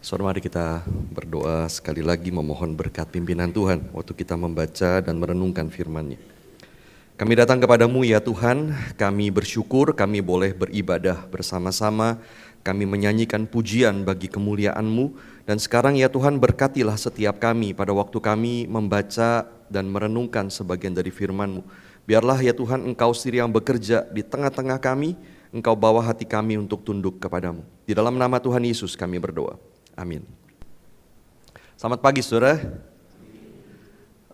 Saudara, mari kita berdoa sekali lagi memohon berkat pimpinan Tuhan waktu kita membaca dan merenungkan firman-Nya. Kami datang kepadamu ya Tuhan, kami bersyukur kami boleh beribadah bersama-sama, kami menyanyikan pujian bagi kemuliaan-Mu, dan sekarang ya Tuhan berkatilah setiap kami pada waktu kami membaca dan merenungkan sebagian dari firman-Mu. Biarlah ya Tuhan Engkau sendiri yang bekerja di tengah-tengah kami, Engkau bawa hati kami untuk tunduk kepadamu. Di dalam nama Tuhan Yesus kami berdoa. Amin. Selamat pagi saudara.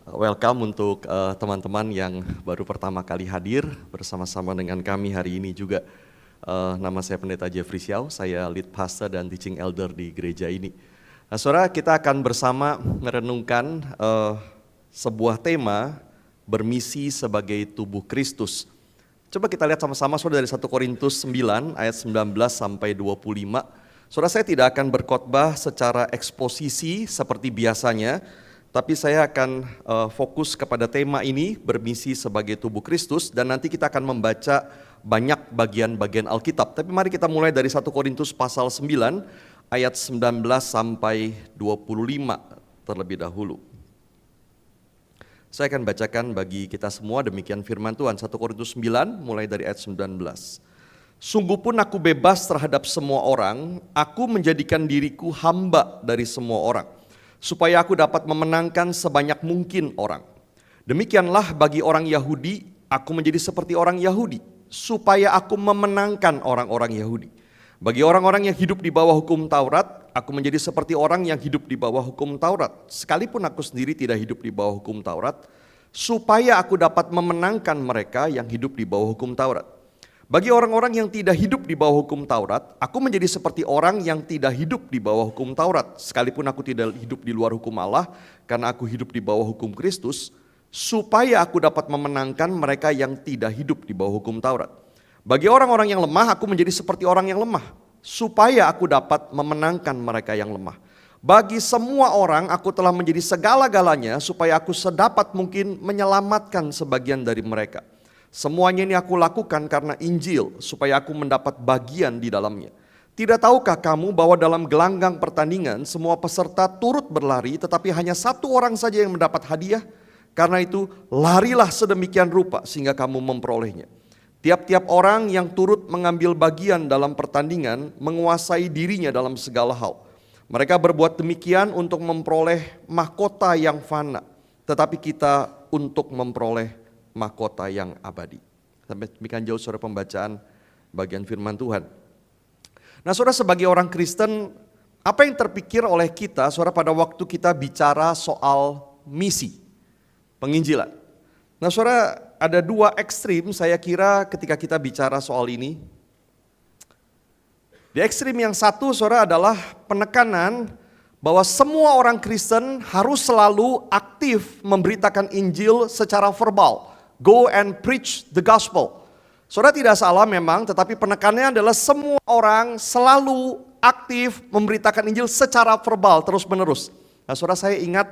Welcome untuk teman-teman yang baru pertama kali hadir bersama-sama dengan kami hari ini juga. Nama saya Pendeta Jeffrey Xiao, saya lead pastor dan teaching elder di gereja ini. Nah saudara, kita akan bersama merenungkan sebuah tema bermisi sebagai tubuh Kristus. Coba kita lihat sama-sama saudara dari 1 Korintus 9 ayat 19 sampai 25. Saudara, saya tidak akan berkhotbah secara eksposisi seperti biasanya, tapi saya akan fokus kepada tema ini bermisi sebagai tubuh Kristus, dan nanti kita akan membaca banyak bagian-bagian Alkitab. Tapi mari kita mulai dari 1 Korintus pasal 9 ayat 19 sampai 25 terlebih dahulu. Saya akan bacakan bagi kita semua, demikian firman Tuhan. 1 Korintus 9 mulai dari ayat 19. Sungguh pun aku bebas terhadap semua orang, aku menjadikan diriku hamba dari semua orang, supaya aku dapat memenangkan sebanyak mungkin orang. Demikianlah bagi orang Yahudi, aku menjadi seperti orang Yahudi, supaya aku memenangkan orang-orang Yahudi. Bagi orang-orang yang hidup di bawah hukum Taurat, aku menjadi seperti orang yang hidup di bawah hukum Taurat, sekalipun aku sendiri tidak hidup di bawah hukum Taurat, supaya aku dapat memenangkan mereka yang hidup di bawah hukum Taurat. Bagi orang-orang yang tidak hidup di bawah hukum Taurat, aku menjadi seperti orang yang tidak hidup di bawah hukum Taurat, sekalipun aku tidak hidup di luar hukum Allah, karena aku hidup di bawah hukum Kristus, supaya aku dapat memenangkan mereka yang tidak hidup di bawah hukum Taurat. Bagi orang-orang yang lemah, aku menjadi seperti orang yang lemah, supaya aku dapat memenangkan mereka yang lemah. Bagi semua orang, aku telah menjadi segala-galanya, supaya aku sedapat mungkin menyelamatkan sebagian dari mereka. Semuanya ini aku lakukan karena Injil, supaya aku mendapat bagian di dalamnya. Tidak tahukah kamu bahwa dalam gelanggang pertandingan semua peserta turut berlari, tetapi hanya satu orang saja yang mendapat hadiah? Karena itu larilah sedemikian rupa sehingga kamu memperolehnya. Tiap-tiap orang yang turut mengambil bagian dalam pertandingan menguasai dirinya dalam segala hal. Mereka berbuat demikian untuk memperoleh mahkota yang fana, tetapi kita untuk memperoleh mahkota yang abadi. Sampai demikian jauh saudara pembacaan bagian firman Tuhan. Nah saudara, sebagai orang Kristen, apa yang terpikir oleh kita saudara pada waktu kita bicara soal misi penginjilan? Nah saudara, ada dua ekstrim saya kira ketika kita bicara soal ini. Di ekstrim yang satu saudara adalah penekanan bahwa semua orang Kristen harus selalu aktif memberitakan Injil secara verbal. Go and preach the gospel. Saudara, tidak salah memang, tetapi penekanannya adalah semua orang selalu aktif memberitakan Injil secara verbal terus menerus. Nah saudara, saya ingat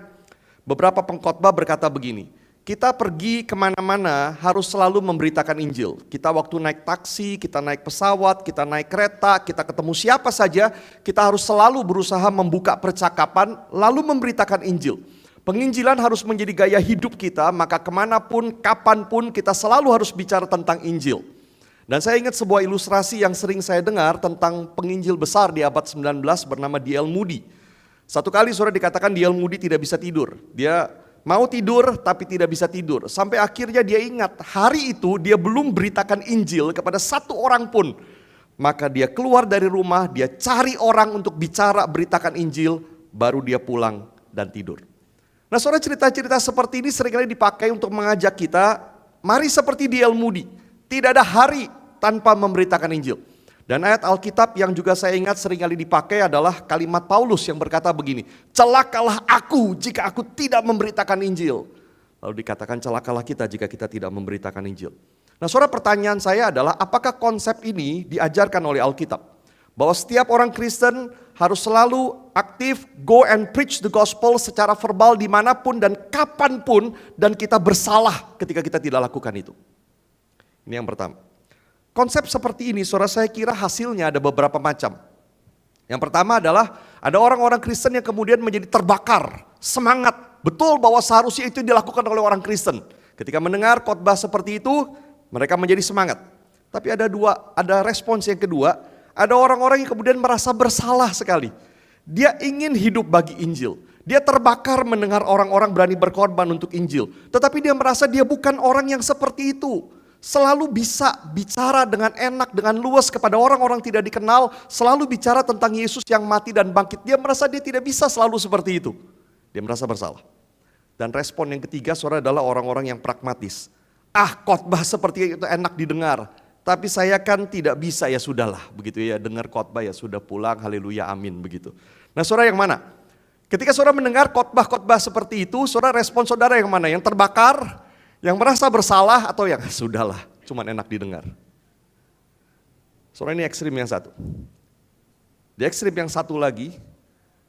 beberapa pengkhotbah berkata begini, kita pergi kemana-mana harus selalu memberitakan Injil. Kita waktu naik taksi, kita naik pesawat, kita naik kereta, kita ketemu siapa saja, kita harus selalu berusaha membuka percakapan lalu memberitakan Injil. Penginjilan harus menjadi gaya hidup kita, maka kemanapun, kapanpun kita selalu harus bicara tentang Injil. Dan saya ingat sebuah ilustrasi yang sering saya dengar tentang penginjil besar di abad 19 bernama D.L. Moody. Satu kali saudara dikatakan D.L. Moody tidak bisa tidur. Dia mau tidur tapi tidak bisa tidur. Sampai akhirnya dia ingat hari itu dia belum beritakan Injil kepada satu orang pun. Maka dia keluar dari rumah, dia cari orang untuk bicara beritakan Injil, baru dia pulang dan tidur. Nah saudara, cerita-cerita seperti ini seringkali dipakai untuk mengajak kita, mari seperti D.L. Moody, tidak ada hari tanpa memberitakan Injil. Dan ayat Alkitab yang juga saya ingat seringkali dipakai adalah kalimat Paulus yang berkata begini, celakalah aku jika aku tidak memberitakan Injil. Lalu dikatakan celakalah kita jika kita tidak memberitakan Injil. Nah saudara, pertanyaan saya adalah apakah konsep ini diajarkan oleh Alkitab? Bahwa setiap orang Kristen harus selalu aktif go and preach the gospel secara verbal dimanapun dan kapanpun, dan kita bersalah ketika kita tidak lakukan itu. Ini yang pertama. Konsep seperti ini saudara, saya kira hasilnya ada beberapa macam. Yang pertama adalah ada orang-orang Kristen yang kemudian menjadi terbakar, semangat. Betul bahwa seharusnya itu dilakukan oleh orang Kristen. Ketika mendengar khotbah seperti itu, mereka menjadi semangat. Tapi ada respons yang kedua, ada orang-orang yang kemudian merasa bersalah sekali. Dia ingin hidup bagi Injil. Dia terbakar mendengar orang-orang berani berkorban untuk Injil. Tetapi dia merasa dia bukan orang yang seperti itu. Selalu bisa bicara dengan enak, dengan luas kepada orang-orang tidak dikenal. Selalu bicara tentang Yesus yang mati dan bangkit. Dia merasa dia tidak bisa selalu seperti itu. Dia merasa bersalah. Dan respon yang ketiga, saudara, adalah orang-orang yang pragmatis. Khotbah seperti itu enak didengar. Tapi saya kan tidak bisa, ya sudahlah. Begitu ya, dengar khotbah ya sudah pulang, haleluya, amin, begitu. Nah saudara yang mana? Ketika saudara mendengar khotbah-khotbah seperti itu, saudara respon saudara yang mana? Yang terbakar? Yang merasa bersalah atau yang sudahlah, cuman enak didengar. Soalnya ini ekstrim yang satu. Di ekstrim yang satu lagi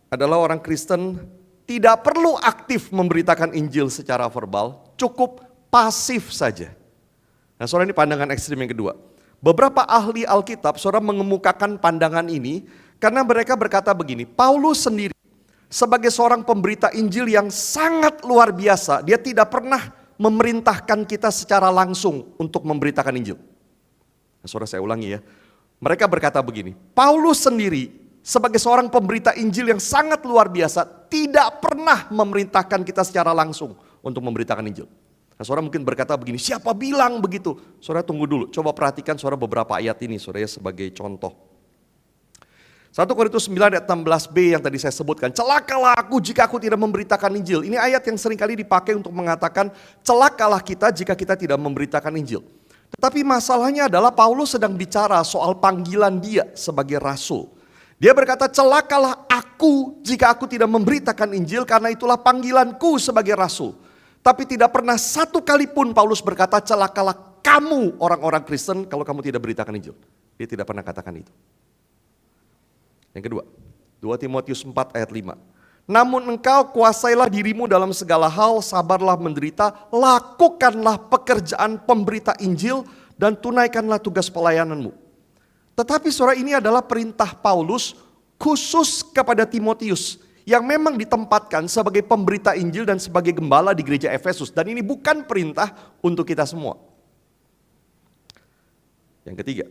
adalah orang Kristen tidak perlu aktif memberitakan Injil secara verbal, cukup pasif saja. Nah saudara, ini pandangan ekstrim yang kedua. Beberapa ahli Alkitab saudara mengemukakan pandangan ini karena mereka berkata begini, Paulus sendiri sebagai seorang pemberita Injil yang sangat luar biasa, dia tidak pernah memerintahkan kita secara langsung untuk memberitakan Injil. Nah, saudara, saya ulangi ya. Mereka berkata begini, Paulus sendiri sebagai seorang pemberita Injil yang sangat luar biasa tidak pernah memerintahkan kita secara langsung untuk memberitakan Injil. Nah, saudara mungkin berkata begini, siapa bilang begitu? Saudara tunggu dulu, coba perhatikan saudara beberapa ayat ini saudara ya, sebagai contoh. 1 Korintus 9 ayat 16b yang tadi saya sebutkan, celakalah aku jika aku tidak memberitakan Injil. Ini ayat yang seringkali dipakai untuk mengatakan celakalah kita jika kita tidak memberitakan Injil. Tetapi masalahnya adalah Paulus sedang bicara soal panggilan dia sebagai rasul. Dia berkata celakalah aku jika aku tidak memberitakan Injil karena itulah panggilanku sebagai rasul. Tapi tidak pernah satu kali pun Paulus berkata celakalah kamu orang-orang Kristen kalau kamu tidak beritakan Injil. Dia tidak pernah katakan itu. Yang kedua, 2 Timotius 4 ayat 5. Namun engkau kuasailah dirimu dalam segala hal, sabarlah menderita, lakukanlah pekerjaan pemberita Injil dan tunaikanlah tugas pelayananmu. Tetapi saudara, ini adalah perintah Paulus khusus kepada Timotius yang memang ditempatkan sebagai pemberita Injil dan sebagai gembala di gereja Efesus. Dan ini bukan perintah untuk kita semua. Yang ketiga,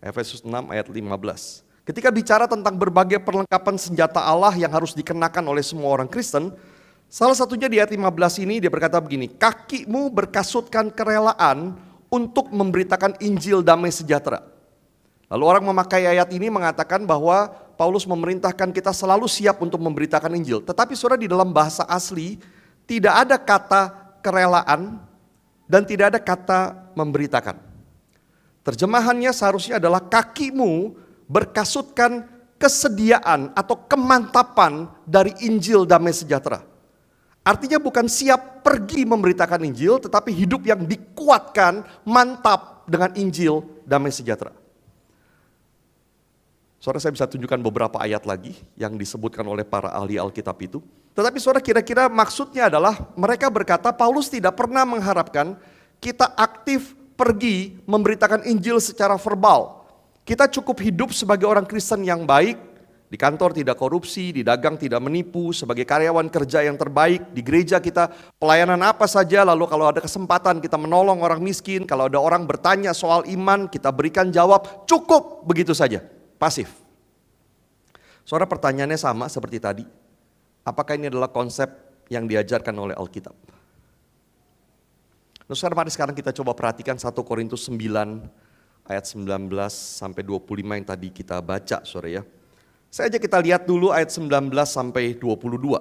Efesus 6 ayat 15. Ketika bicara tentang berbagai perlengkapan senjata Allah yang harus dikenakan oleh semua orang Kristen, salah satunya di ayat 15 ini dia berkata begini, kakimu berkasutkan kerelaan untuk memberitakan Injil damai sejahtera. Lalu orang memakai ayat ini mengatakan bahwa Paulus memerintahkan kita selalu siap untuk memberitakan Injil. Tetapi saudara, di dalam bahasa asli tidak ada kata kerelaan dan tidak ada kata memberitakan. Terjemahannya seharusnya adalah kakimu berkasutkan kesediaan atau kemantapan dari Injil damai sejahtera. Artinya bukan siap pergi memberitakan Injil, tetapi hidup yang dikuatkan, mantap dengan Injil damai sejahtera. Saudara, saya bisa tunjukkan beberapa ayat lagi yang disebutkan oleh para ahli Alkitab itu. Tetapi saudara, kira-kira maksudnya adalah mereka berkata Paulus tidak pernah mengharapkan kita aktif pergi memberitakan Injil secara verbal. Kita cukup hidup sebagai orang Kristen yang baik, di kantor tidak korupsi, di dagang tidak menipu, sebagai karyawan kerja yang terbaik, di gereja kita pelayanan apa saja, lalu kalau ada kesempatan kita menolong orang miskin, kalau ada orang bertanya soal iman, kita berikan jawab, cukup begitu saja, pasif. Saudara, pertanyaannya sama seperti tadi, apakah ini adalah konsep yang diajarkan oleh Alkitab? Nah, mari sekarang kita coba perhatikan 1 Korintus 9, ayat 19 sampai 25 yang tadi kita baca sore ya. Saya ajak kita lihat dulu ayat 19 sampai 22.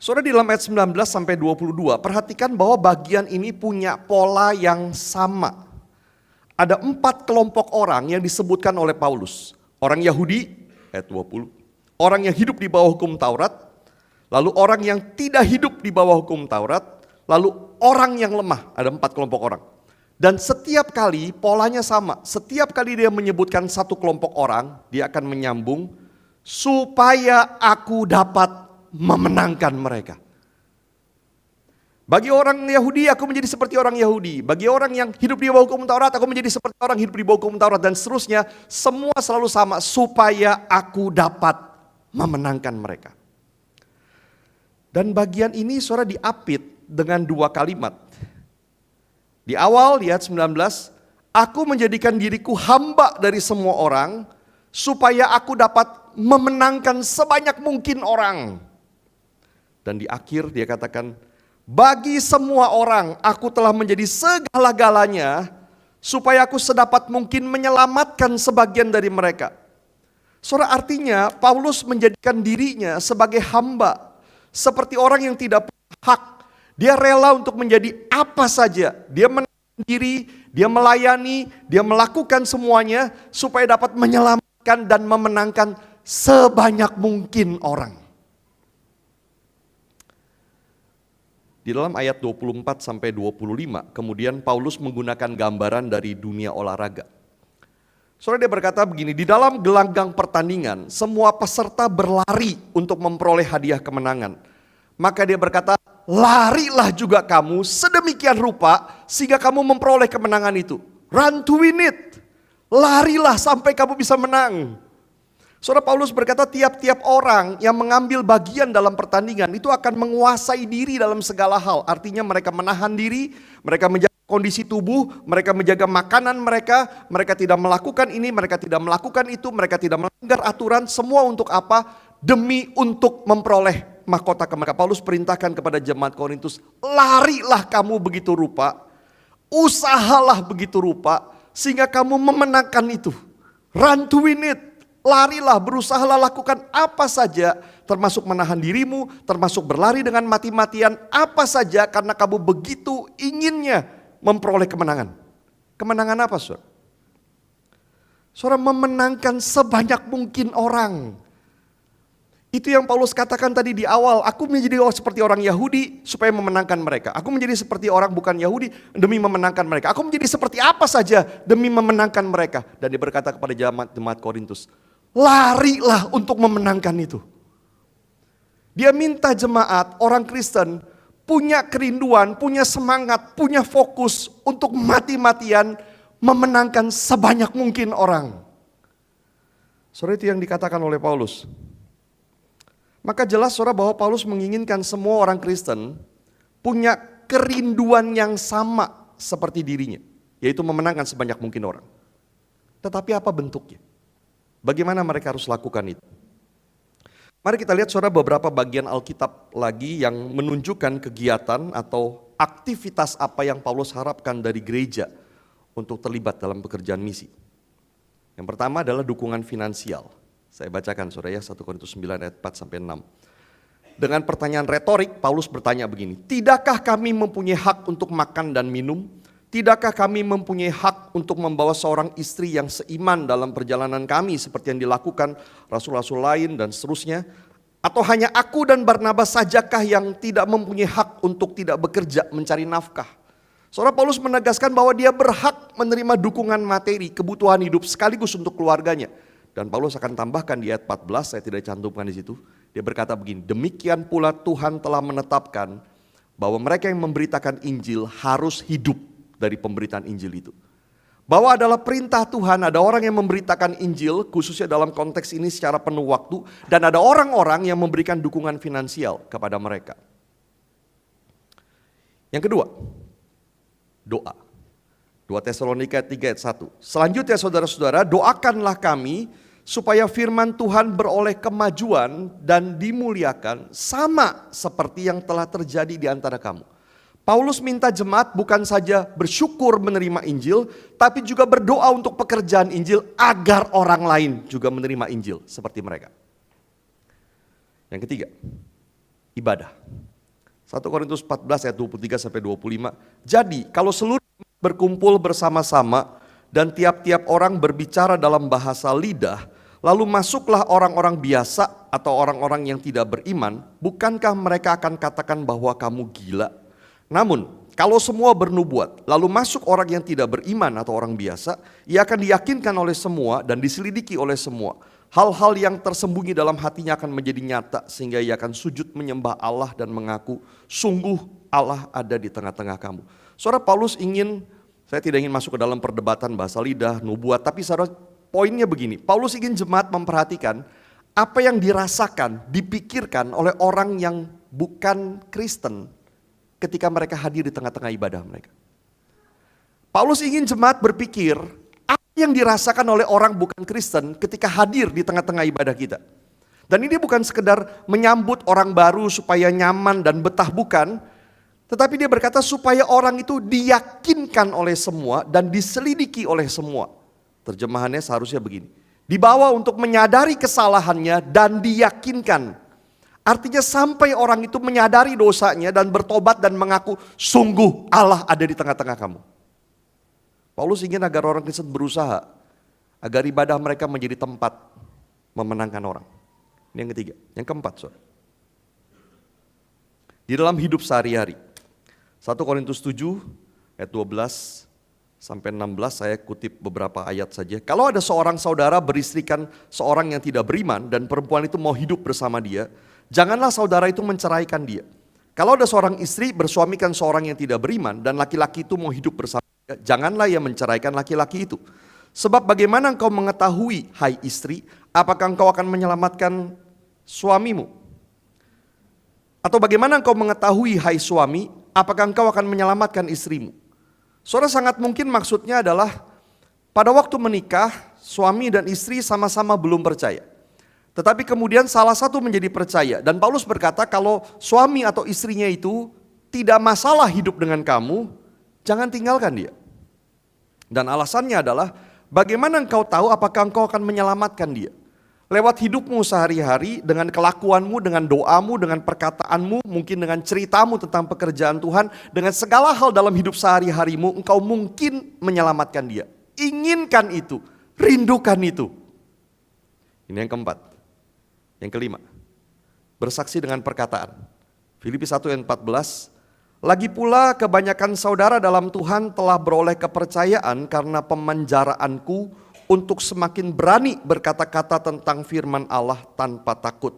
Saudara, di dalam ayat 19 sampai 22, perhatikan bahwa bagian ini punya pola yang sama. Ada 4 kelompok orang yang disebutkan oleh Paulus. Orang Yahudi, ayat 20. Orang yang hidup di bawah hukum Taurat. Lalu orang yang tidak hidup di bawah hukum Taurat. Lalu orang yang lemah, ada 4 kelompok orang. Dan setiap kali polanya sama, setiap kali dia menyebutkan satu kelompok orang, dia akan menyambung, supaya aku dapat memenangkan mereka. Bagi orang Yahudi, aku menjadi seperti orang Yahudi. Bagi orang yang hidup di bawah hukum Taurat, aku menjadi seperti orang hidup di bawah hukum Taurat. Dan seterusnya, semua selalu sama, supaya aku dapat memenangkan mereka. Dan bagian ini saudara diapit dengan dua kalimat. Di awal, di ayat 19, aku menjadikan diriku hamba dari semua orang, supaya aku dapat memenangkan sebanyak mungkin orang. Dan di akhir dia katakan, bagi semua orang aku telah menjadi segala-galanya, supaya aku sedapat mungkin menyelamatkan sebagian dari mereka. Saudara, artinya Paulus menjadikan dirinya sebagai hamba, seperti orang yang tidak punya hak. Dia rela untuk menjadi apa saja. Dia menahan diri, dia melayani, dia melakukan semuanya supaya dapat menyelamatkan dan memenangkan sebanyak mungkin orang. Di dalam ayat 24 sampai 25, kemudian Paulus menggunakan gambaran dari dunia olahraga. Saudara, dia berkata begini, di dalam gelanggang pertandingan, semua peserta berlari untuk memperoleh hadiah kemenangan. Maka dia berkata, larilah juga kamu sedemikian rupa sehingga kamu memperoleh kemenangan itu. Run to win it. Larilah sampai kamu bisa menang. Saudara, Paulus berkata tiap-tiap orang yang mengambil bagian dalam pertandingan itu akan menguasai diri dalam segala hal. Artinya mereka menahan diri, mereka menjaga kondisi tubuh, mereka menjaga makanan mereka tidak melakukan ini, mereka tidak melakukan itu, mereka tidak melanggar aturan. Semua untuk apa? Demi untuk memperoleh mahkota kemenangan. Paulus perintahkan kepada jemaat Korintus, larilah kamu begitu rupa, usahalah begitu rupa, sehingga kamu memenangkan itu. Run to win it. Larilah, berusahalah lakukan apa saja, termasuk menahan dirimu, termasuk berlari dengan mati-matian, apa saja karena kamu begitu inginnya memperoleh kemenangan. Kemenangan apa, saudara? Saudara, memenangkan sebanyak mungkin orang. Itu yang Paulus katakan tadi di awal, aku menjadi seperti orang Yahudi supaya memenangkan mereka. Aku menjadi seperti orang bukan Yahudi demi memenangkan mereka. Aku menjadi seperti apa saja demi memenangkan mereka. Dan dia berkata kepada jemaat Korintus, larilah untuk memenangkan itu. Dia minta jemaat, orang Kristen, punya kerinduan, punya semangat, punya fokus untuk mati-matian memenangkan sebanyak mungkin orang. Saudara, itu yang dikatakan oleh Paulus. Maka jelas saudara bahwa Paulus menginginkan semua orang Kristen punya kerinduan yang sama seperti dirinya. Yaitu memenangkan sebanyak mungkin orang. Tetapi apa bentuknya? Bagaimana mereka harus lakukan itu? Mari kita lihat saudara beberapa bagian Alkitab lagi yang menunjukkan kegiatan atau aktivitas apa yang Paulus harapkan dari gereja untuk terlibat dalam pekerjaan misi. Yang pertama adalah dukungan finansial. Saya bacakan saudara ya, 1 Korintus 9 ayat 4 sampai 6. Dengan pertanyaan retorik, Paulus bertanya begini, tidakkah kami mempunyai hak untuk makan dan minum? Tidakkah kami mempunyai hak untuk membawa seorang istri yang seiman dalam perjalanan kami seperti yang dilakukan rasul-rasul lain dan seterusnya? Atau hanya aku dan Barnabas sajakah yang tidak mempunyai hak untuk tidak bekerja mencari nafkah? Saudara, Paulus menegaskan bahwa dia berhak menerima dukungan materi, kebutuhan hidup sekaligus untuk keluarganya. Dan Paulus akan tambahkan di ayat 14, saya tidak cantumkan di situ. Dia berkata begini, demikian pula Tuhan telah menetapkan bahwa mereka yang memberitakan Injil harus hidup dari pemberitaan Injil itu. Bahwa adalah perintah Tuhan, ada orang yang memberitakan Injil, khususnya dalam konteks ini secara penuh waktu. Dan ada orang-orang yang memberikan dukungan finansial kepada mereka. Yang kedua, doa. 2 Tesalonika 3 ayat 1. Selanjutnya saudara-saudara, doakanlah kami supaya firman Tuhan beroleh kemajuan dan dimuliakan sama seperti yang telah terjadi di antara kamu. Paulus minta jemaat bukan saja bersyukur menerima Injil, tapi juga berdoa untuk pekerjaan Injil agar orang lain juga menerima Injil seperti mereka. Yang ketiga, ibadah. 1 Korintus 14 ayat 23 sampai 25. Jadi kalau seluruh berkumpul bersama-sama dan tiap-tiap orang berbicara dalam bahasa lidah, lalu masuklah orang-orang biasa atau orang-orang yang tidak beriman, bukankah mereka akan katakan bahwa kamu gila? Namun, kalau semua bernubuat, lalu masuk orang yang tidak beriman atau orang biasa, ia akan diyakinkan oleh semua dan diselidiki oleh semua. hal-hal yang tersembunyi dalam hatinya akan menjadi nyata sehingga ia akan sujud menyembah Allah dan mengaku, sungguh Allah ada di tengah-tengah kamu. Saudara, Paulus ingin, saya tidak ingin masuk ke dalam perdebatan bahasa lidah, nubuat, tapi saudara, poinnya begini, Paulus ingin jemaat memperhatikan apa yang dirasakan, dipikirkan oleh orang yang bukan Kristen ketika mereka hadir di tengah-tengah ibadah mereka. Paulus ingin jemaat berpikir, apa yang dirasakan oleh orang bukan Kristen ketika hadir di tengah-tengah ibadah kita. Dan ini bukan sekedar menyambut orang baru supaya nyaman dan betah, bukan. Tetapi dia berkata supaya orang itu diyakinkan oleh semua dan diselidiki oleh semua. Terjemahannya seharusnya begini. Dibawa untuk menyadari kesalahannya dan diyakinkan. Artinya sampai orang itu menyadari dosanya dan bertobat dan mengaku, sungguh Allah ada di tengah-tengah kamu. Paulus ingin agar orang Kristen berusaha agar ibadah mereka menjadi tempat memenangkan orang. Ini yang ketiga. Yang keempat, saudara. Di dalam hidup sehari-hari. 1 Korintus 7 ayat 12 sampai 16 saya kutip beberapa ayat saja. Kalau ada seorang saudara beristrikan seorang yang tidak beriman dan perempuan itu mau hidup bersama dia, janganlah saudara itu menceraikan dia. Kalau ada seorang istri bersuamikan seorang yang tidak beriman dan laki-laki itu mau hidup bersama dia, janganlah ia menceraikan laki-laki itu. Sebab bagaimana engkau mengetahui, hai istri, apakah engkau akan menyelamatkan suamimu? Atau bagaimana engkau mengetahui, hai suami, apakah engkau akan menyelamatkan istrimu? Saudara, sangat mungkin maksudnya adalah pada waktu menikah, suami dan istri sama-sama belum percaya. Tetapi kemudian salah satu menjadi percaya. Dan Paulus berkata kalau suami atau istrinya itu tidak masalah hidup dengan kamu, jangan tinggalkan dia. Dan alasannya adalah bagaimana engkau tahu apakah engkau akan menyelamatkan dia? Lewat hidupmu sehari-hari, dengan kelakuanmu, dengan doamu, dengan perkataanmu, mungkin dengan ceritamu tentang pekerjaan Tuhan, dengan segala hal dalam hidup sehari-harimu, engkau mungkin menyelamatkan dia. Inginkan itu, rindukan itu. Ini yang keempat. Yang kelima, bersaksi dengan perkataan. Filipi 1 ayat 14, lagi pula kebanyakan saudara dalam Tuhan telah beroleh kepercayaan karena pemenjaraanku untuk semakin berani berkata-kata tentang firman Allah tanpa takut.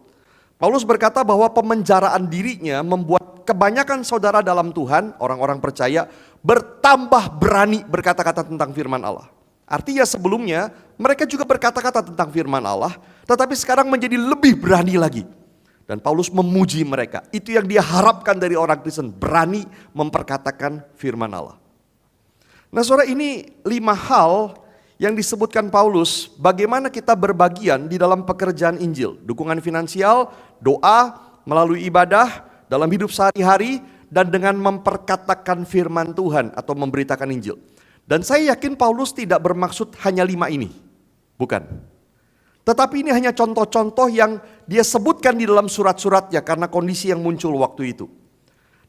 Paulus berkata bahwa pemenjaraan dirinya membuat kebanyakan saudara dalam Tuhan, orang-orang percaya, bertambah berani berkata-kata tentang firman Allah. Artinya sebelumnya mereka juga berkata-kata tentang firman Allah, tetapi sekarang menjadi lebih berani lagi. Dan Paulus memuji mereka. Itu yang dia harapkan dari orang Kristen, berani memperkatakan firman Allah. Nah saudara, ini 5 hal yang disebutkan Paulus, bagaimana kita berbagian di dalam pekerjaan Injil. Dukungan finansial, doa, melalui ibadah, dalam hidup sehari-hari, dan dengan memperkatakan firman Tuhan atau memberitakan Injil. Dan saya yakin Paulus tidak bermaksud hanya 5 ini. Bukan. Tetapi ini hanya contoh-contoh yang dia sebutkan di dalam surat-suratnya karena kondisi yang muncul waktu itu.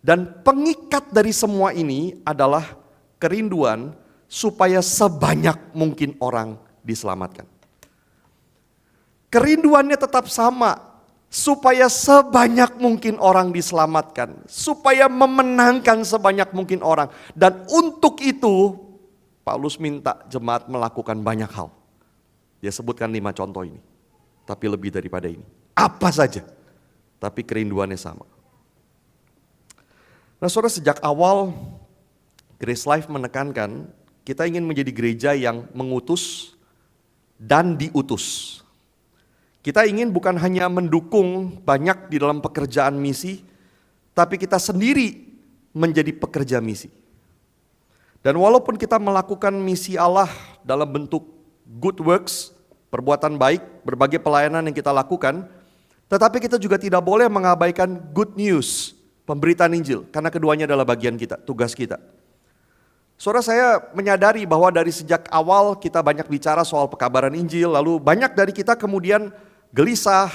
Dan pengikat dari semua ini adalah kerinduan supaya sebanyak mungkin orang diselamatkan. Kerinduannya tetap sama, supaya sebanyak mungkin orang diselamatkan, supaya memenangkan sebanyak mungkin orang. Dan untuk itu Paulus minta jemaat melakukan banyak hal. Dia sebutkan 5 contoh ini, tapi lebih daripada ini. Apa saja, tapi kerinduannya sama. Nah saudara, sejak awal Grace Life menekankan kita ingin menjadi gereja yang mengutus dan diutus. Kita ingin bukan hanya mendukung banyak di dalam pekerjaan misi, tapi kita sendiri menjadi pekerja misi. Dan walaupun kita melakukan misi Allah dalam bentuk good works, perbuatan baik, berbagai pelayanan yang kita lakukan, tetapi kita juga tidak boleh mengabaikan good news, pemberitaan Injil, karena keduanya adalah bagian kita, tugas kita. Saudara, saya menyadari bahwa dari sejak awal kita banyak bicara soal pekabaran Injil, lalu banyak dari kita kemudian gelisah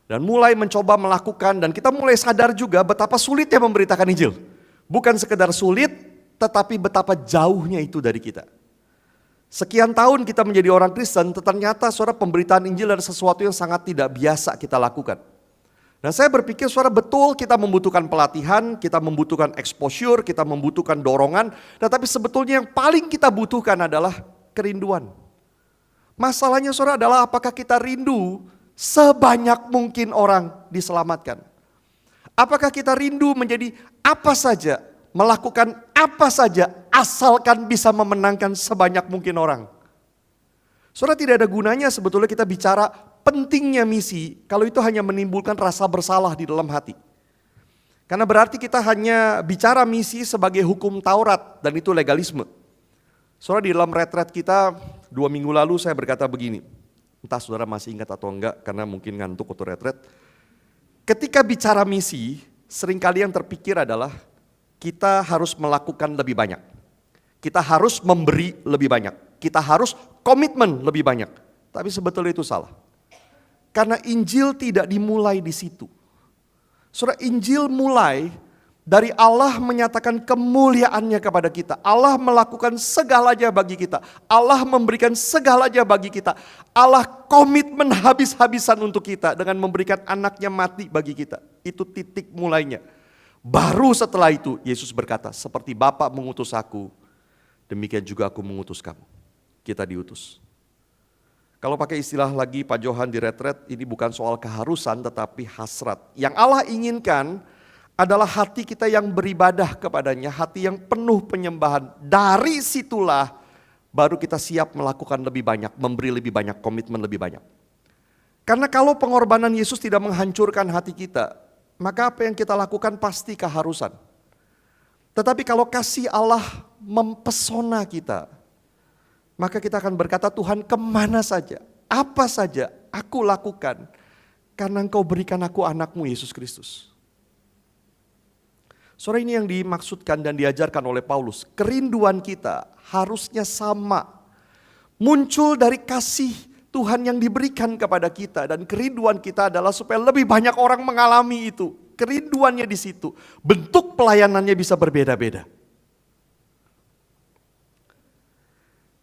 dan mulai mencoba melakukan, dan kita mulai sadar juga betapa sulitnya memberitakan Injil. Bukan sekedar sulit, tetapi betapa jauhnya itu dari kita. Sekian tahun kita menjadi orang Kristen, ternyata saudara, pemberitaan Injil adalah sesuatu yang sangat tidak biasa kita lakukan. Dan saya berpikir saudara, betul kita membutuhkan pelatihan, kita membutuhkan exposure, kita membutuhkan dorongan, tetapi sebetulnya yang paling kita butuhkan adalah kerinduan. Masalahnya saudara adalah apakah kita rindu sebanyak mungkin orang diselamatkan? Apakah kita rindu menjadi apa saja, melakukan apa saja asalkan bisa memenangkan sebanyak mungkin orang? Saudara, tidak ada gunanya sebetulnya kita bicara pentingnya misi kalau itu hanya menimbulkan rasa bersalah di dalam hati. Karena berarti kita hanya bicara misi sebagai hukum Taurat dan itu legalisme. Saudara, di dalam retret kita 2 minggu lalu saya berkata begini. Entah saudara masih ingat atau enggak karena mungkin ngantuk waktu retret. Ketika bicara misi, seringkali yang terpikir adalah kita harus melakukan lebih banyak. Kita harus memberi lebih banyak. Kita harus komitmen lebih banyak. Tapi sebetulnya itu salah. Karena Injil tidak dimulai di situ. Saudara, Injil mulai dari Allah menyatakan kemuliaannya kepada kita. Allah melakukan segalanya bagi kita. Allah memberikan segalanya bagi kita. Allah komitmen habis-habisan untuk kita dengan memberikan anaknya mati bagi kita. Itu titik mulainya. Baru setelah itu Yesus berkata, seperti Bapa mengutus aku, demikian juga aku mengutus kamu. Kita diutus. Kalau pakai istilah lagi Pak Johan di retret, ini bukan soal keharusan tetapi hasrat. Yang Allah inginkan adalah hati kita yang beribadah kepadanya, hati yang penuh penyembahan. Dari situlah baru kita siap melakukan lebih banyak, memberi lebih banyak, komitmen lebih banyak. Karena kalau pengorbanan Yesus tidak menghancurkan hati kita, maka apa yang kita lakukan pasti keharusan. Tetapi kalau kasih Allah mempesona kita, maka kita akan berkata, Tuhan kemana saja, apa saja aku lakukan, karena Engkau berikan aku anakmu Yesus Kristus. Saudara, ini yang dimaksudkan dan diajarkan oleh Paulus. Kerinduan kita harusnya sama. Muncul dari kasih Tuhan yang diberikan kepada kita. Dan kerinduan kita adalah supaya lebih banyak orang mengalami itu. Kerinduannya di situ. Bentuk pelayanannya bisa berbeda-beda.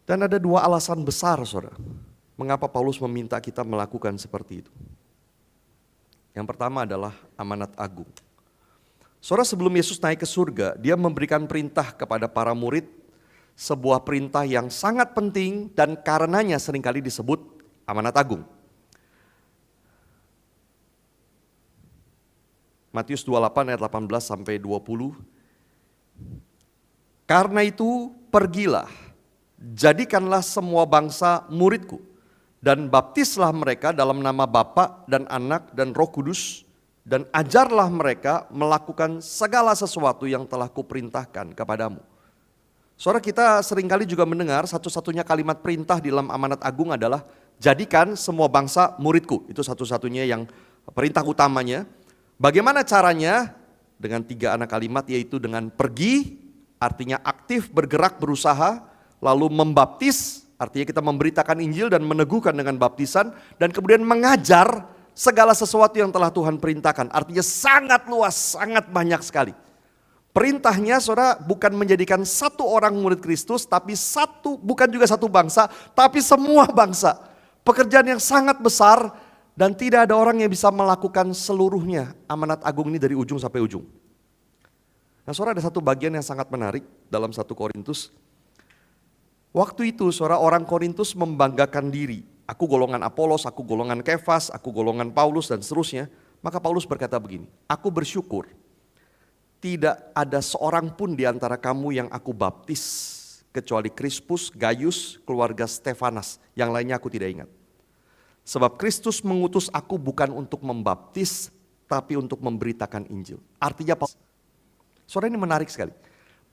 Dan ada 2 alasan besar saudara. Mengapa Paulus meminta kita melakukan seperti itu. Yang pertama adalah amanat agung. Saudara, sebelum Yesus naik ke surga, dia memberikan perintah kepada para murid, sebuah perintah yang sangat penting dan karenanya seringkali disebut amanat agung. Matius 28 ayat 18 sampai 20. Karena itu pergilah, jadikanlah semua bangsa muridku, dan baptislah mereka dalam nama Bapa dan Anak dan Roh Kudus, dan ajarlah mereka melakukan segala sesuatu yang telah kuperintahkan kepadamu. Saudara, kita seringkali juga mendengar satu-satunya kalimat perintah di dalam amanat agung adalah jadikan semua bangsa muridku. Itu satu-satunya yang perintah utamanya. Bagaimana caranya? Dengan 3 anak kalimat, yaitu dengan pergi, artinya aktif, bergerak, berusaha. Lalu membaptis, artinya kita memberitakan Injil dan meneguhkan dengan baptisan. Dan kemudian mengajar segala sesuatu yang telah Tuhan perintahkan. Artinya sangat luas, sangat banyak sekali. Perintahnya saudara bukan menjadikan satu orang murid Kristus, tapi bukan juga satu bangsa, tapi semua bangsa. Pekerjaan yang sangat besar dan tidak ada orang yang bisa melakukan seluruhnya amanat agung ini dari ujung sampai ujung. Nah saudara, ada satu bagian yang sangat menarik dalam 1 Korintus. Waktu itu saudara, orang Korintus membanggakan diri. Aku golongan Apolos, aku golongan Kefas, aku golongan Paulus dan seterusnya. Maka Paulus berkata begini, aku bersyukur tidak ada seorang pun di antara kamu yang aku baptis, kecuali Krispus, Gaius, keluarga Stefanas. Yang lainnya aku tidak ingat. Sebab Kristus mengutus aku bukan untuk membaptis, tapi untuk memberitakan Injil. Artinya, saudara, ini menarik sekali.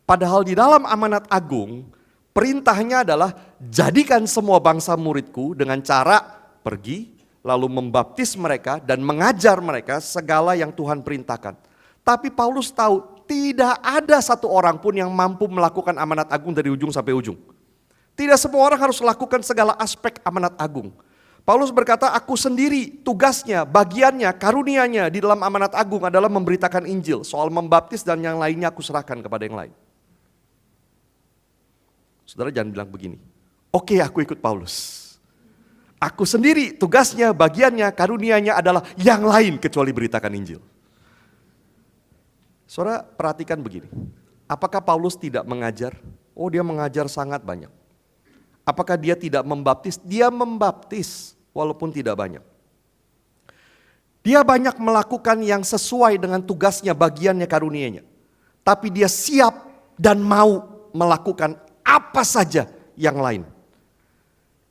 Padahal di dalam amanat agung, perintahnya adalah jadikan semua bangsa muridku dengan cara pergi, lalu membaptis mereka dan mengajar mereka segala yang Tuhan perintahkan. Tapi Paulus tahu tidak ada satu orang pun yang mampu melakukan amanat agung dari ujung sampai ujung. Tidak semua orang harus lakukan segala aspek amanat agung. Paulus berkata, aku sendiri tugasnya, bagiannya, karunianya di dalam amanat agung adalah memberitakan Injil. Soal membaptis dan yang lainnya aku serahkan kepada yang lain. Saudara jangan bilang begini, oke aku ikut Paulus. Aku sendiri tugasnya, bagiannya, karunianya adalah yang lain kecuali beritakan Injil. Saudara perhatikan begini, apakah Paulus tidak mengajar? Oh dia mengajar sangat banyak. Apakah dia tidak membaptis? Dia membaptis walaupun tidak banyak. Dia banyak melakukan yang sesuai dengan tugasnya, bagiannya, karunianya. Tapi dia siap dan mau melakukan apa saja yang lain.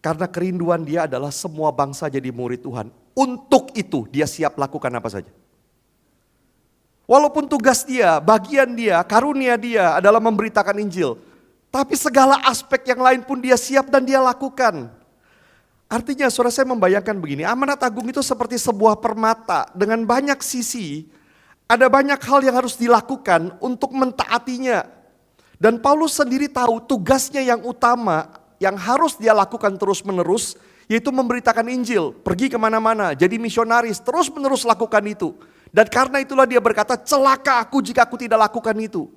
Karena kerinduan dia adalah semua bangsa jadi murid Tuhan. Untuk itu dia siap lakukan apa saja. Walaupun tugas dia, bagian dia, karunia dia adalah memberitakan Injil. Tapi segala aspek yang lain pun dia siap dan dia lakukan. Artinya saudara, saya membayangkan begini, amanat agung itu seperti sebuah permata dengan banyak sisi. Ada banyak hal yang harus dilakukan untuk mentaatinya. Dan Paulus sendiri tahu tugasnya yang utama yang harus dia lakukan terus menerus, yaitu memberitakan Injil, pergi kemana-mana, jadi misionaris, terus menerus lakukan itu. Dan karena itulah dia berkata, celaka aku jika aku tidak lakukan itu.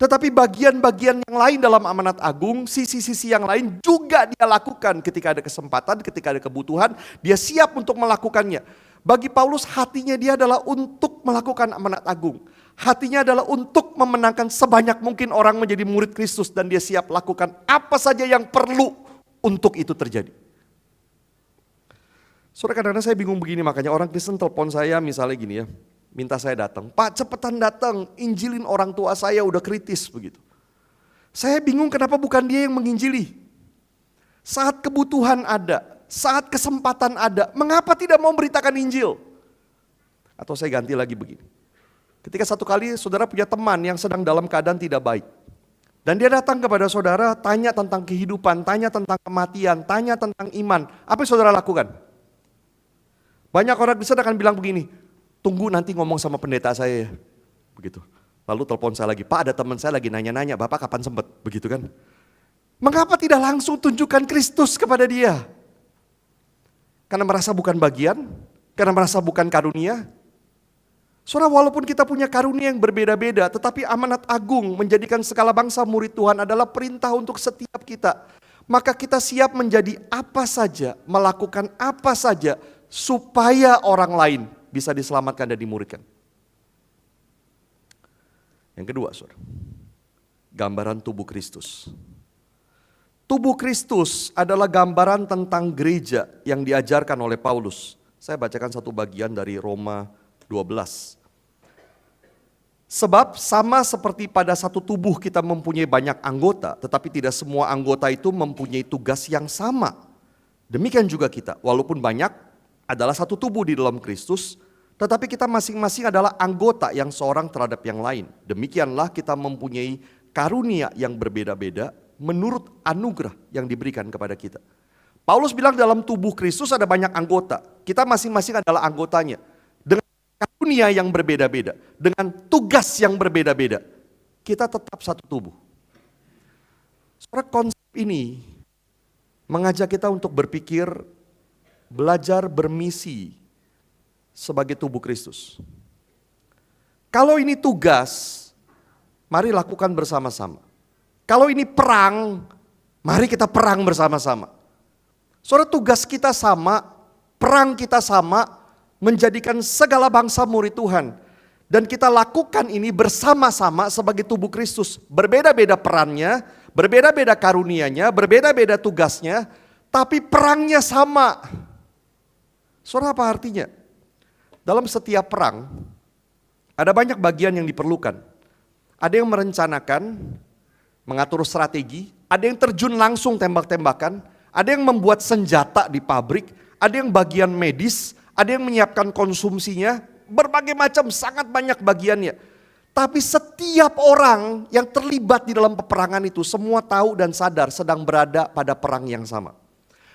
Tetapi bagian-bagian yang lain dalam amanat agung, sisi-sisi yang lain juga dia lakukan ketika ada kesempatan, ketika ada kebutuhan, dia siap untuk melakukannya. Bagi Paulus hatinya dia adalah untuk melakukan amanat agung. Hatinya adalah untuk memenangkan sebanyak mungkin orang menjadi murid Kristus dan dia siap lakukan apa saja yang perlu untuk itu terjadi. Saudara, kadang-kadang saya bingung begini, makanya orang Kristen telepon saya misalnya gini ya. Minta saya datang, Pak cepetan datang, injilin orang tua saya udah kritis begitu. Saya bingung kenapa bukan dia yang menginjili. Saat kebutuhan ada, saat kesempatan ada, mengapa tidak mau beritakan Injil? Atau saya ganti lagi begini. Ketika satu kali saudara punya teman yang sedang dalam keadaan tidak baik. Dan dia datang kepada saudara, tanya tentang kehidupan, tanya tentang kematian, tanya tentang iman. Apa yang saudara lakukan? Banyak orang Kristen akan bilang begini, tunggu nanti ngomong sama pendeta saya ya. Begitu. Lalu telepon saya lagi, Pak ada teman saya lagi nanya-nanya, Bapak kapan sempat? Begitu kan. Mengapa tidak langsung tunjukkan Kristus kepada dia? Karena merasa bukan bagian? Karena merasa bukan karunia? Saudara, walaupun kita punya karunia yang berbeda-beda, tetapi amanat agung menjadikan segala bangsa murid Tuhan adalah perintah untuk setiap kita. Maka kita siap menjadi apa saja, melakukan apa saja, supaya orang lain bisa diselamatkan dan dimuridkan. Yang kedua, saudara, gambaran tubuh Kristus. Tubuh Kristus adalah gambaran tentang gereja yang diajarkan oleh Paulus. Saya bacakan satu bagian dari Roma 12. Sebab sama seperti pada satu tubuh kita mempunyai banyak anggota, tetapi tidak semua anggota itu mempunyai tugas yang sama. Demikian juga kita, walaupun banyak adalah satu tubuh di dalam Kristus, tetapi kita masing-masing adalah anggota yang seorang terhadap yang lain. Demikianlah kita mempunyai karunia yang berbeda-beda menurut anugerah yang diberikan kepada kita. Paulus bilang dalam tubuh Kristus ada banyak anggota. Kita masing-masing adalah anggotanya. Dengan karunia yang berbeda-beda, dengan tugas yang berbeda-beda, kita tetap satu tubuh. Saudara, konsep ini mengajak kita untuk berpikir, belajar bermisi sebagai tubuh Kristus. Kalau ini tugas, mari lakukan bersama-sama. Kalau ini perang, mari kita perang bersama-sama. Saudara, tugas kita sama, perang kita sama, menjadikan segala bangsa murid Tuhan. Dan kita lakukan ini bersama-sama sebagai tubuh Kristus. Berbeda-beda perannya, berbeda-beda karunianya, berbeda-beda tugasnya, tapi perangnya sama. Saudara, apa artinya? Dalam setiap perang, ada banyak bagian yang diperlukan. Ada yang merencanakan, mengatur strategi, ada yang terjun langsung tembak-tembakan, ada yang membuat senjata di pabrik, ada yang bagian medis, ada yang menyiapkan konsumsinya, berbagai macam, sangat banyak bagiannya. Tapi setiap orang yang terlibat di dalam peperangan itu semua tahu dan sadar sedang berada pada perang yang sama.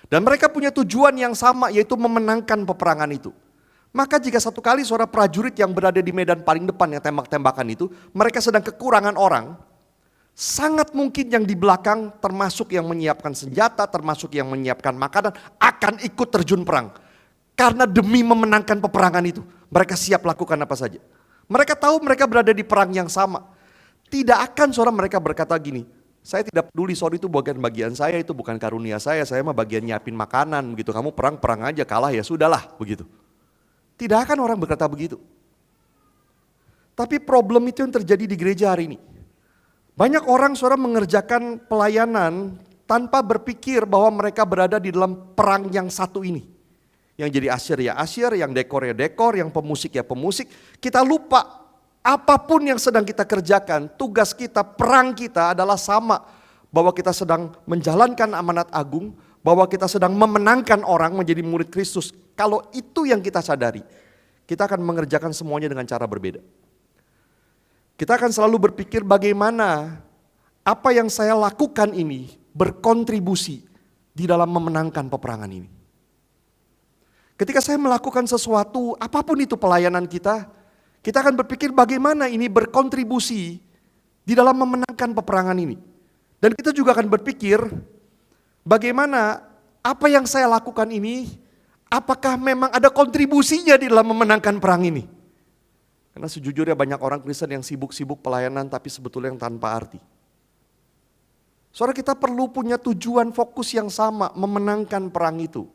Dan mereka punya tujuan yang sama, yaitu memenangkan peperangan itu. Maka jika satu kali saudara prajurit yang berada di medan paling depan yang tembak-tembakan itu, mereka sedang kekurangan orang, sangat mungkin yang di belakang termasuk yang menyiapkan senjata, termasuk yang menyiapkan makanan, akan ikut terjun perang. Karena demi memenangkan peperangan itu, mereka siap lakukan apa saja. Mereka tahu mereka berada di perang yang sama. Tidak akan saudara mereka berkata gini, saya tidak peduli, sorry itu bukan bagian saya, itu bukan karunia saya mah bagian nyiapin makanan begitu. Kamu perang aja, kalah ya sudahlah begitu. Tidak akan orang berkata begitu. Tapi problem itu yang terjadi di gereja hari ini. Banyak orang saudara mengerjakan pelayanan tanpa berpikir bahwa mereka berada di dalam perang yang satu ini. Yang jadi asyir ya asyir, yang dekor ya dekor, yang pemusik ya pemusik. Kita lupa apapun yang sedang kita kerjakan, tugas kita, perang kita adalah sama. Bahwa kita sedang menjalankan amanat agung, bahwa kita sedang memenangkan orang menjadi murid Kristus. Kalau itu yang kita sadari, kita akan mengerjakan semuanya dengan cara berbeda. Kita akan selalu berpikir bagaimana apa yang saya lakukan ini berkontribusi di dalam memenangkan peperangan ini. Ketika saya melakukan sesuatu, apapun itu pelayanan kita akan berpikir bagaimana ini berkontribusi di dalam memenangkan peperangan ini. Dan kita juga akan berpikir bagaimana apa yang saya lakukan ini, apakah memang ada kontribusinya di dalam memenangkan perang ini. Karena sejujurnya banyak orang Kristen yang sibuk-sibuk pelayanan tapi sebetulnya yang tanpa arti. Saudara, kita perlu punya tujuan fokus yang sama, memenangkan perang itu.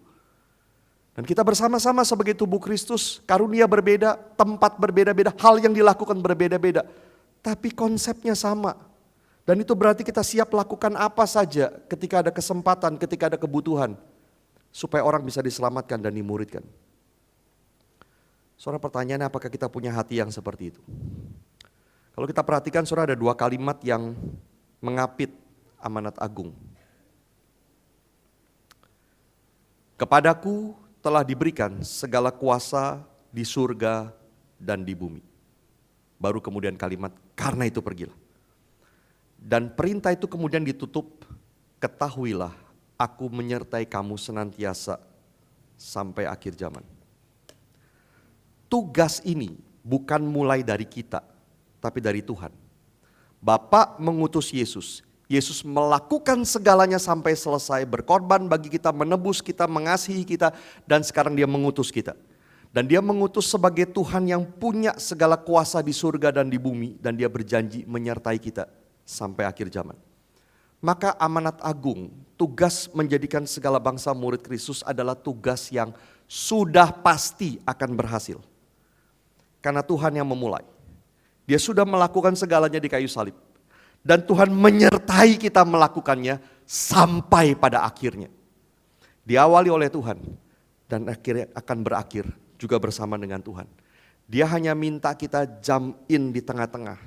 Dan kita bersama-sama sebagai tubuh Kristus, karunia berbeda, tempat berbeda-beda, hal yang dilakukan berbeda-beda. Tapi konsepnya sama. Dan itu berarti kita siap lakukan apa saja ketika ada kesempatan, ketika ada kebutuhan. Supaya orang bisa diselamatkan dan dimuridkan. Saudara, pertanyaannya apakah kita punya hati yang seperti itu? Kalau kita perhatikan saudara, ada 2 kalimat yang mengapit amanat agung. Kepadaku telah diberikan segala kuasa di surga dan di bumi. Baru kemudian kalimat, karena itu pergilah. Dan perintah itu kemudian ditutup, ketahuilah aku menyertai kamu senantiasa sampai akhir zaman. Tugas ini bukan mulai dari kita, tapi dari Tuhan. Bapa mengutus Yesus. Yesus melakukan segalanya sampai selesai, berkorban bagi kita, menebus kita, mengasihi kita, dan sekarang dia mengutus kita. Dan dia mengutus sebagai Tuhan yang punya segala kuasa di surga dan di bumi, dan dia berjanji menyertai kita sampai akhir zaman. Maka amanat agung, tugas menjadikan segala bangsa murid Kristus adalah tugas yang sudah pasti akan berhasil. Karena Tuhan yang memulai. Dia sudah melakukan segalanya di kayu salib. Dan Tuhan menyertai kita melakukannya sampai pada akhirnya. Diawali oleh Tuhan dan akhirnya akan berakhir juga bersama dengan Tuhan. Dia hanya minta kita jump in di tengah-tengah.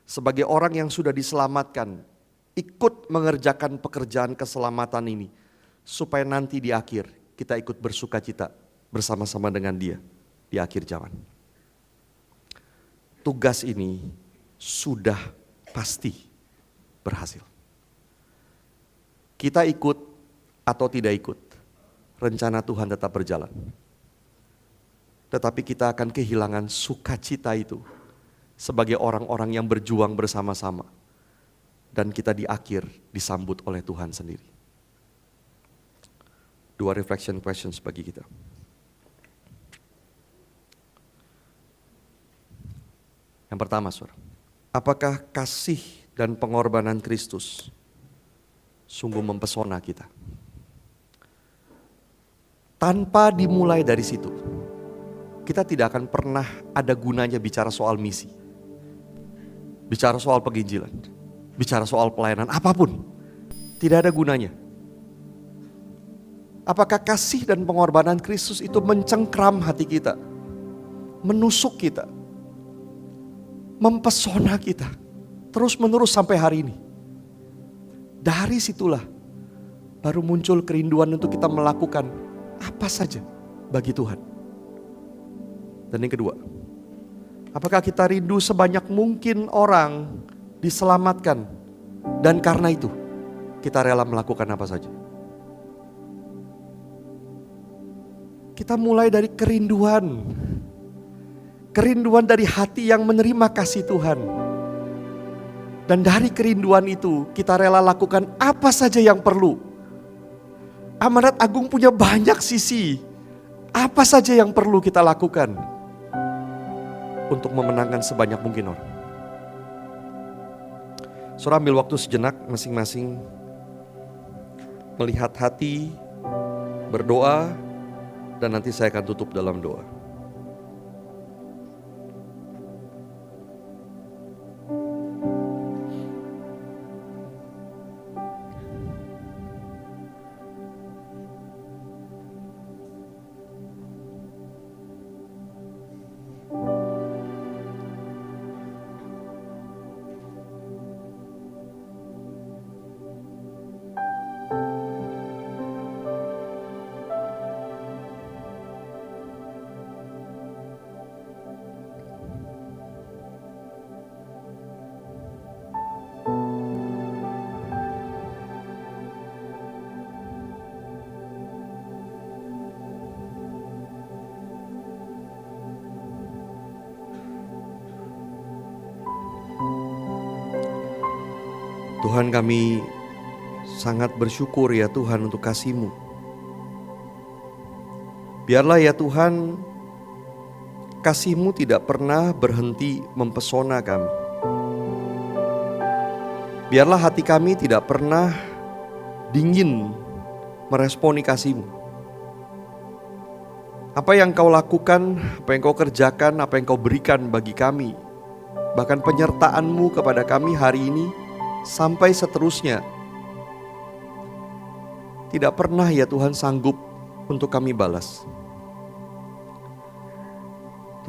Sebagai orang yang sudah diselamatkan, ikut mengerjakan pekerjaan keselamatan ini. Supaya nanti di akhir kita ikut bersuka cita bersama-sama dengan dia di akhir zaman. Tugas ini sudah pasti berhasil. Kita ikut atau tidak ikut, rencana Tuhan tetap berjalan. Tetapi kita akan kehilangan sukacita itu sebagai orang-orang yang berjuang bersama-sama. Dan kita di akhir disambut oleh Tuhan sendiri. 2 reflection questions bagi kita. Yang pertama, saudara, apakah kasih dan pengorbanan Kristus sungguh mempesona kita? Tanpa dimulai dari situ, kita tidak akan pernah ada gunanya bicara soal misi, bicara soal penginjilan, bicara soal pelayanan, apapun. Tidak ada gunanya. Apakah kasih dan pengorbanan Kristus itu mencengkram hati kita, menusuk kita, mempesona kita terus menerus sampai hari ini? Dari situlah baru muncul kerinduan untuk kita melakukan apa saja bagi Tuhan. Dan yang kedua, apakah kita rindu sebanyak mungkin orang diselamatkan, dan karena itu kita rela melakukan apa saja? Kita mulai dari kerinduan dari hati yang menerima kasih Tuhan. Dan dari kerinduan itu kita rela lakukan apa saja yang perlu. Amanat agung punya banyak sisi. Apa saja yang perlu kita lakukan untuk memenangkan sebanyak mungkin orang. Saudara, ambil waktu sejenak masing-masing melihat hati, berdoa, dan nanti saya akan tutup dalam doa. Tuhan, kami sangat bersyukur ya Tuhan untuk kasih-Mu. Biarlah ya Tuhan, kasih-Mu tidak pernah berhenti mempesona kami. Biarlah hati kami tidak pernah dingin meresponi kasih-Mu. Apa yang Kau lakukan, apa yang Kau kerjakan, apa yang Kau berikan bagi kami, bahkan penyertaan-Mu kepada kami hari ini sampai seterusnya, tidak pernah ya Tuhan sanggup untuk kami balas.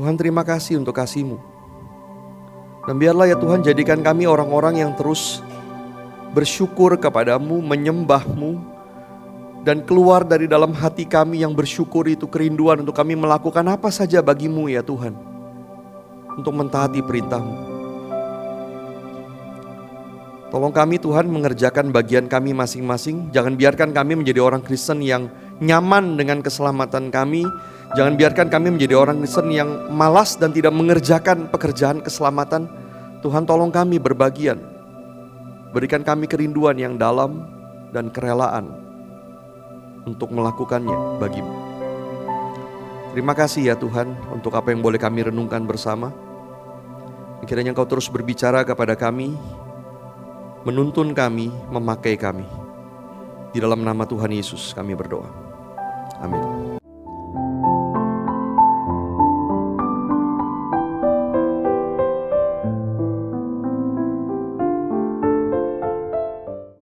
Tuhan, terima kasih untuk kasih-Mu. Dan biarlah ya Tuhan, jadikan kami orang-orang yang terus bersyukur kepada-Mu, menyembah-Mu, dan keluar dari dalam hati kami yang bersyukur itu kerinduan untuk kami melakukan apa saja bagi-Mu ya Tuhan, untuk mentaati perintah-Mu. Tolong kami Tuhan mengerjakan bagian kami masing-masing. Jangan biarkan kami menjadi orang Kristen yang nyaman dengan keselamatan kami. Jangan biarkan kami menjadi orang Kristen yang malas dan tidak mengerjakan pekerjaan keselamatan. Tuhan, tolong kami berbagian. Berikan kami kerinduan yang dalam dan kerelaan untuk melakukannya bagi-Mu. Terima kasih ya Tuhan untuk apa yang boleh kami renungkan bersama. Kiranya Engkau terus berbicara kepada kami, menuntun kami, memakai kami. Di dalam nama Tuhan Yesus kami berdoa. Amin.